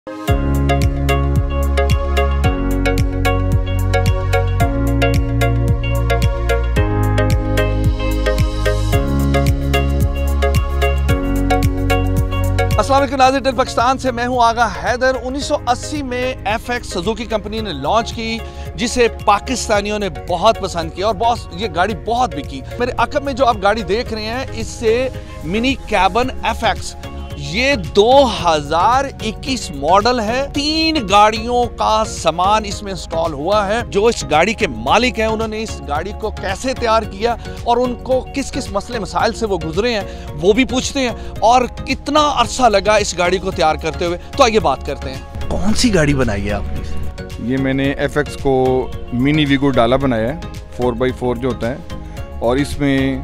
अस्सलाम वालेकुम नाज़रीन, पाकिस्तान से मैं हूं आगा हैदर। 1980 में FX सुजुकी कंपनी ने लॉन्च की, जिसे पाकिस्तानियों ने बहुत पसंद किया और ये गाड़ी बहुत बिकी। मेरे अकब में जो आप गाड़ी देख रहे हैं, इससे मिनी कैबन FX, ये 2021 मॉडल है। 3 गाड़ियों का सामान इसमें इंस्टॉल हुआ है। जो इस गाड़ी के मालिक हैं, उन्होंने इस गाड़ी को कैसे तैयार किया और उनको किस किस मसले मसाइल से वो गुजरे हैं, वो भी पूछते हैं, और कितना अरसा लगा इस गाड़ी को तैयार करते हुए। तो आइए बात करते हैं। कौन सी गाड़ी बनाई है आपने? ये मैंने FX को मिनी वीगो डाला बनाया है, 4x4 जो होता है, और इसमें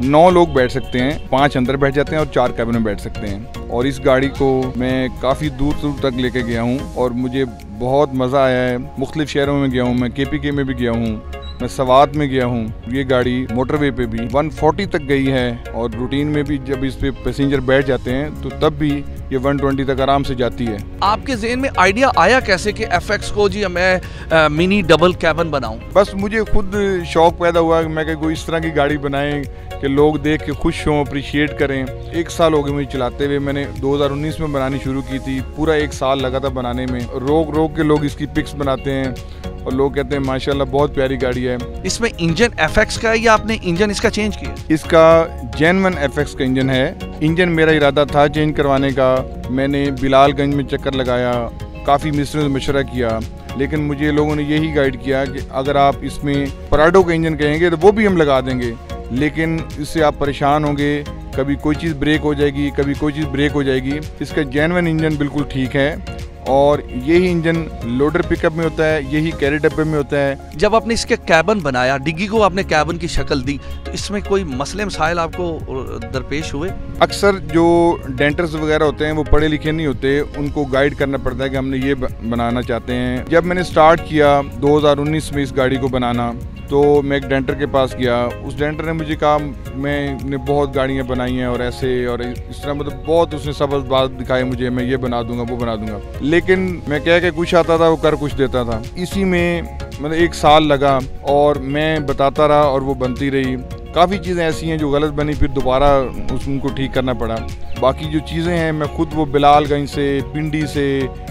9 लोग बैठ सकते हैं, 5 अंदर बैठ जाते हैं और 4 कैबिन में बैठ सकते हैं। और इस गाड़ी को मैं काफ़ी दूर दूर तक लेके गया हूँ और मुझे बहुत मज़ा आया है। मुख्तलिफ शहरों में गया हूँ, मैं KPK में भी गया हूँ, मैं सवात में गया हूँ। ये गाड़ी मोटरवे पे भी 140 तक गई है, और रूटीन में भी जब इस पे पैसेंजर बैठ जाते हैं तो तब भी ये 120 तक आराम से जाती है। आपके ज़हन में आइडिया आया कैसे कि FX को जी मैं मिनी डबल कैबिन बनाऊं? बस मुझे खुद शौक पैदा हुआ कि मैं कोई इस तरह की गाड़ी बनाएं कि लोग देख के खुश हों, अप्रिशिएट करें। 1 साल हो गए मुझे चलाते हुए। मैंने 2019 में बनानी शुरू की थी, पूरा 1 साल लगा था बनाने में। रोक के लोग इसकी पिक्स बनाते हैं और लोग कहते हैं माशाल्लाह बहुत प्यारी गाड़ी है। इसमें इंजन FX का है या आपने इंजन इसका चेंज किया? इसका जेन्युइन FX का इंजन है। इंजन मेरा इरादा था चेंज करवाने का। मैंने बिलालगंज में चक्कर लगाया, काफ़ी मिस्त्रियों से मशवरा किया, लेकिन मुझे लोगों ने यही गाइड किया कि अगर आप इसमें पराडो का इंजन कहेंगे तो वो भी हम लगा देंगे, लेकिन इससे आप परेशान होंगे। कभी कोई चीज़ ब्रेक हो जाएगी, कभी कोई चीज़ ब्रेक हो जाएगी। इसका जेन्युइन इंजन बिल्कुल ठीक है, और यही इंजन लोडर पिकअप में होता है, यही कैरी डब्बे में होता है। जब आपने इसके कैबिन बनाया, डिग्गी को आपने कैबिन की शक्ल दी, तो इसमें कोई मसले मसाइल आपको दरपेश हुए? अक्सर जो डेंटर्स वगैरह होते हैं वो पढ़े लिखे नहीं होते, उनको गाइड करना पड़ता है कि हमने ये बनाना चाहते हैं। जब मैंने स्टार्ट किया 2019 में इस गाड़ी को बनाना, तो मैं एक डेंटर के पास गया। उस डेंटर ने मुझे कहा मैंने बहुत गाड़ियाँ बनाई हैं और ऐसे और इस तरह, मतलब बहुत उसने सब बात दिखाई मुझे, मैं ये बना दूंगा वो बना दूंगा। लेकिन मैं कह के कुछ आता था, वो कर कुछ देता था। इसी में मतलब 1 साल लगा और मैं बताता रहा और वो बनती रही। काफ़ी चीज़ें ऐसी हैं जो गलत बनी, फिर दोबारा उनको ठीक करना पड़ा। बाकी जो चीज़ें हैं मैं खुद वो बिलालगंज से, पिंडी से,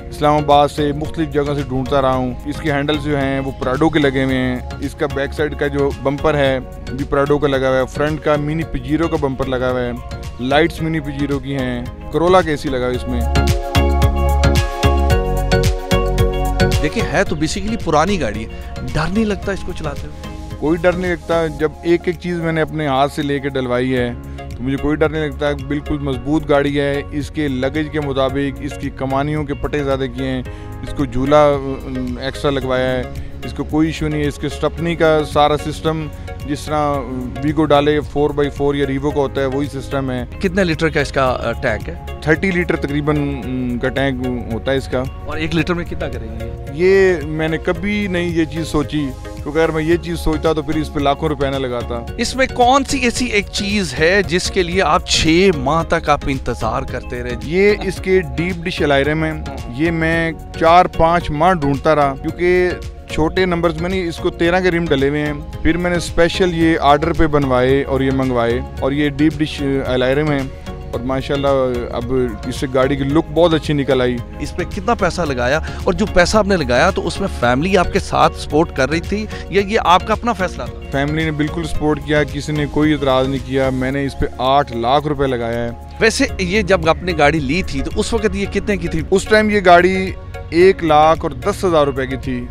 इस्लामाबाद से, मुख्तलिफ जगह से ढूंढता रहा हूँ। इसके हैंडल्स जो हैं वो पराडो के लगे हुए हैं। इसका बैक साइड का जो बम्पर है भी पराडो का लगा हुआ है। फ्रंट का मिनी पिजीरो का बम्पर लगा हुआ है। लाइट्स मिनी पिजीरो की हैं। करोला का AC लगा हुआ है इसमें। देखिए, है तो बेसिकली पुरानी गाड़ी है, डर नहीं लगता इसको चलाते हुए? कोई डर नहीं लगता। जब एक एक चीज़ मैंने अपने हाथ से लेके डलवाई है तो मुझे कोई डर नहीं लगता। बिल्कुल मजबूत गाड़ी है। इसके लगेज के मुताबिक इसकी कमानियों के पटे ज़्यादा किए हैं, इसको झूला एक्स्ट्रा लगवाया है, इसको कोई इशू नहीं है। इसके स्टपनी का सारा सिस्टम जिस तरह वीगो डाले 4x4 या रीवो का होता है, वही सिस्टम है। कितने लीटर का इसका टैंक है? 30 लीटर तकरीबन का टैंक होता है इसका। और 1 लीटर में कितना करेंगे? ये मैंने कभी नहीं ये चीज़ सोची, क्योंकि अगर मैं ये चीज़ सोचता तो फिर इस पे लाखों रुपए ना लगाता। इसमें कौन सी ऐसी एक चीज़ है जिसके लिए आप 6 माह तक आप इंतज़ार करते रहे? ये इसके डीप डिश अलायरम है। ये मैं 4-5 माह ढूंढता रहा, क्योंकि छोटे नंबर्स में नहीं, इसको 13 के रिम डले हुए हैं। फिर मैंने स्पेशल ये आर्डर पे बनवाए और ये मंगवाए, और ये डीप डिश अलायरम है, और माशाल्लाह अब इससे गाड़ी की लुक बहुत अच्छी निकल आई। इस पे कितना पैसा लगाया, और जो पैसा आपने लगाया तो उसमें फैमिली आपके साथ सपोर्ट कर रही थी या ये आपका अपना फैसला था? फैमिली ने बिल्कुल सपोर्ट किया, किसी ने कोई इतराज़ नहीं किया। मैंने इस पे 8 लाख रुपए लगाया है। वैसे ये जब आपने गाड़ी ली थी तो उस वक्त ये कितने की थी? उस टाइम ये गाड़ी 1,10,000 रुपए की थी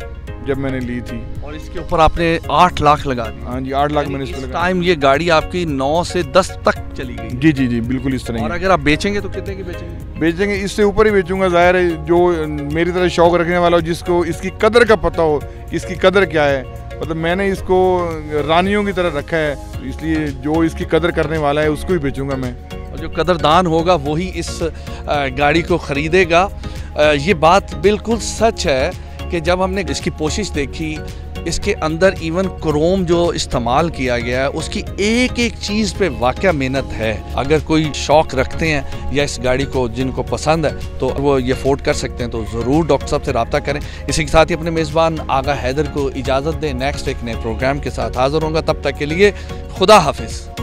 जब मैंने ली थी, और इसके ऊपर आपने 8 लाख लगा दिए। हाँ जी, 8 लाख मैंने इस पे लगाया। टाइम ये गाड़ी आपकी 9 से 10 तक चली गई? जी जी जी, बिल्कुल इस तरह। और अगर आप बेचेंगे तो कितने की बेचेंगे? बेचेंगे इससे ऊपर ही बेचूंगा। जाहिर है जो मेरी तरह शौक रखने वाला हो, जिसको इसकी कदर का पता हो, इसकी कदर क्या है, मतलब मैंने इसको रानियों की तरह रखा है, इसलिए जो इसकी कदर करने वाला है उसको ही बेचूंगा मैं। और जो कदरदान होगा वही इस गाड़ी को ख़रीदेगा। ये बात बिल्कुल सच है कि जब हमने इसकी पोशिश देखी इसके अंदर इवन क्रोम जो इस्तेमाल किया गया है उसकी एक एक चीज़ पे वाकई मेहनत है। अगर कोई शौक रखते हैं या इस गाड़ी को जिनको पसंद है तो वो ये अफोर्ड कर सकते हैं, तो ज़रूर डॉक्टर साहब से रब्ता करें। इसी के साथ ही अपने मेज़बान आगा हैदर को इजाज़त दें। नेक्स्ट एक नए प्रोग्राम के साथ हाज़िर होंगे, तब तक के लिए खुदा हाफिज़।